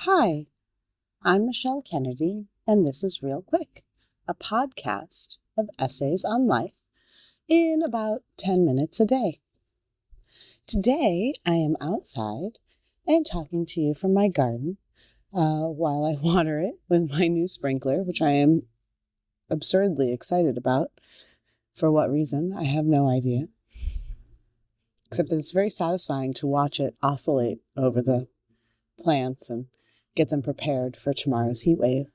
Hi, I'm Michelle Kennedy, and this is Real Quick, a podcast of essays on life in about 10 minutes a day. Today, I am outside and talking to you from my garden while I water it with my new sprinkler, which I am absurdly excited about. For what reason, I have no idea. Except that it's very satisfying to watch it oscillate over the plants and get them prepared for tomorrow's heat wave.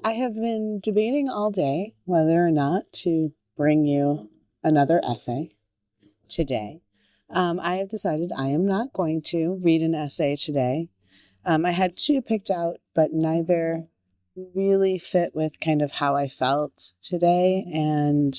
I have been debating all day whether or not to bring you another essay today. I have decided I am not going to read an essay today. I had two picked out, but neither really fit with kind of how I felt today. And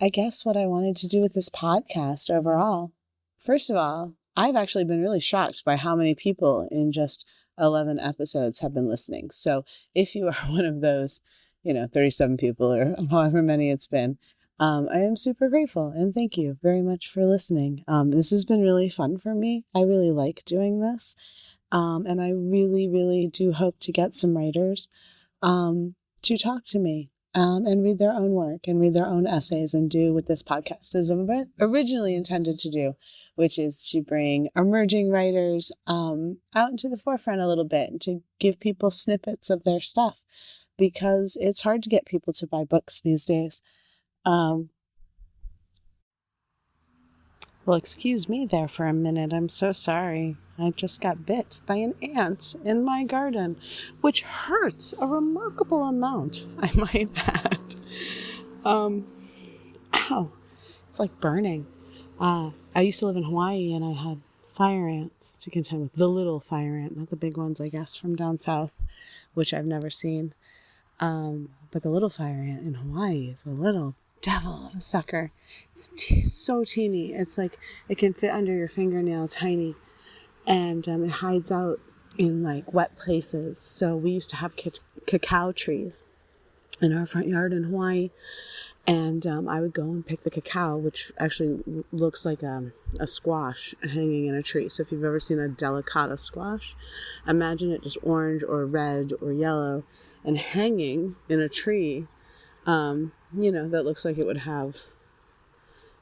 I guess what I wanted to do with this podcast overall. First of all, I've actually been really shocked by how many people in just 11 episodes have been listening. So if you are one of those, 37 people or however many it's been, I am super grateful and thank you very much for listening. This has been really fun for me. I really like doing this. And I really, really do hope to get some writers to talk to me and read their own work and read their own essays and do what this podcast is originally intended to do, which is to bring emerging writers out into the forefront a little bit and to give people snippets of their stuff, because it's hard to get people to buy books these days. Well, excuse me there for a minute. I'm so sorry. I just got bit by an ant in my garden, which hurts a remarkable amount, I might add. Ow. It's like burning. I used to live in Hawaii and I had fire ants to contend with. The little fire ant, not the big ones, I guess, from down south, which I've never seen. But the little fire ant in Hawaii is a little devil of a sucker. It's so teeny. It's like it can fit under your fingernail, tiny. And it hides out in like wet places. So we used to have cacao trees in our front yard in Hawaii. And I would go and pick the cacao, which actually looks like a squash hanging in a tree. So if you've ever seen a delicata squash, imagine it just orange or red or yellow and hanging in a tree, that looks like it would have,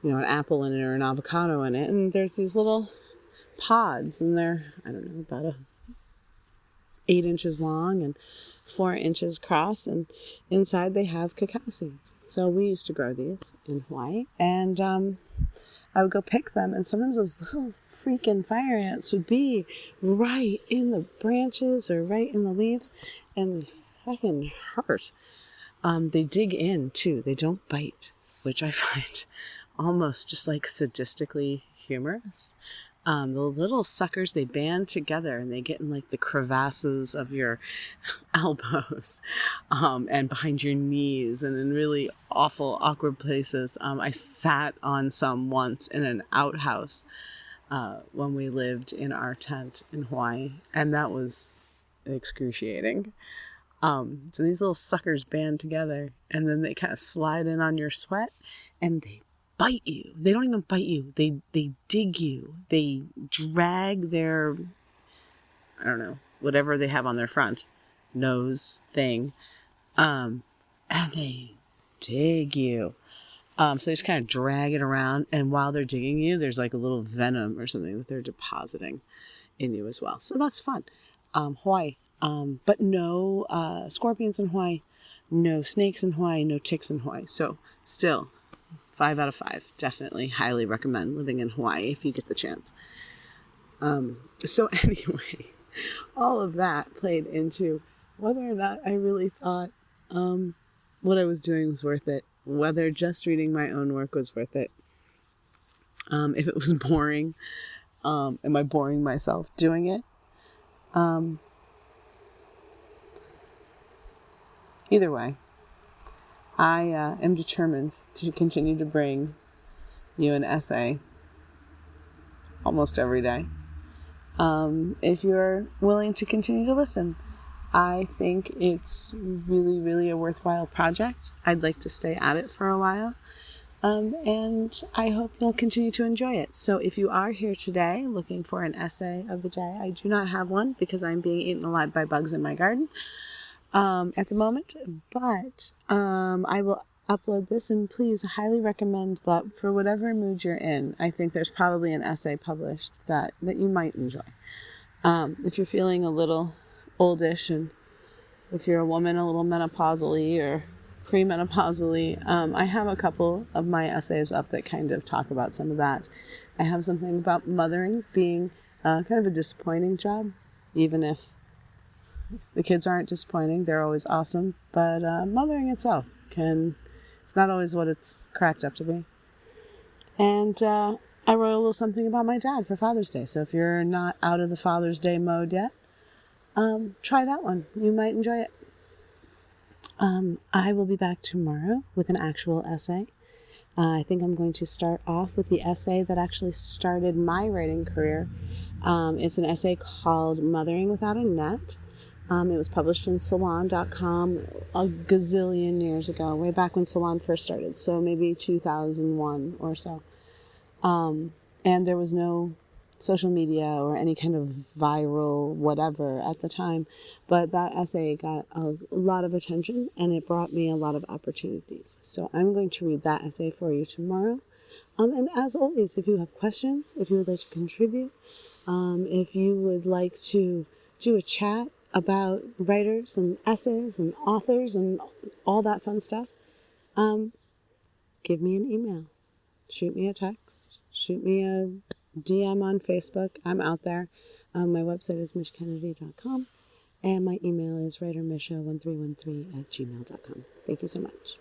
an apple in it or an avocado in it. And there's these little pods and they're, about 8 inches long and 4 inches across, and inside they have cacao seeds. So we used to grow these in Hawaii, and I would go pick them, and sometimes those little freaking fire ants would be right in the branches or right in the leaves, and they fucking hurt. They dig in too. They don't bite, which I find almost just like sadistically humorous. The little suckers, they band together and they get in like the crevasses of your elbows and behind your knees and in really awful, awkward places. I sat on some once in an outhouse when we lived in our tent in Hawaii, and that was excruciating. So these little suckers band together and then they kind of slide in on your sweat and they bite you. They don't even bite you. They dig you. They drag their, whatever they have on their front nose thing. And they dig you. So they just kind of drag it around. And while they're digging you, there's like a little venom or something that they're depositing in you as well. So that's fun. Hawaii. But no scorpions in Hawaii, no snakes in Hawaii, no ticks in Hawaii. So still, 5 out of 5. Definitely highly recommend living in Hawaii if you get the chance. So anyway, all of that played into whether or not I really thought what I was doing was worth it, whether just reading my own work was worth it. If it was boring, am I boring myself doing it? Either way, I am determined to continue to bring you an essay almost every day. If you're willing to continue to listen, I think it's really, really a worthwhile project. I'd like to stay at it for a while. And I hope you'll continue to enjoy it. So if you are here today looking for an essay of the day, I do not have one because I'm being eaten alive by bugs in my garden at the moment. But I will upload this, and please highly recommend that for whatever mood you're in. I think there's probably an essay published that you might enjoy. If you're feeling a little oldish, and if you're a woman, a little menopausally or premenopausally, I have a couple of my essays up that kind of talk about some of that. I have something about mothering being kind of a disappointing job, even if the kids aren't disappointing, they're always awesome. But mothering itself it's not always what it's cracked up to be. And I wrote a little something about my dad for Father's Day. So if you're not out of the Father's Day mode yet, try that one. You might enjoy it. I will be back tomorrow with an actual essay. I think I'm going to start off with the essay that actually started my writing career. It's an essay called Mothering Without a Net. It was published in Salon.com a gazillion years ago, way back when Salon first started, so maybe 2001 or so. And there was no social media or any kind of viral whatever at the time, but that essay got a lot of attention, and it brought me a lot of opportunities. So I'm going to read that essay for you tomorrow. And as always, if you have questions, if you would like to contribute, if you would like to do a chat about writers and essays and authors and all that fun stuff, give me an email, shoot me a text, shoot me a DM on Facebook. I'm out there. My website is mishkennedy.com, and my email is writermisha1313@gmail.com. Thank you so much.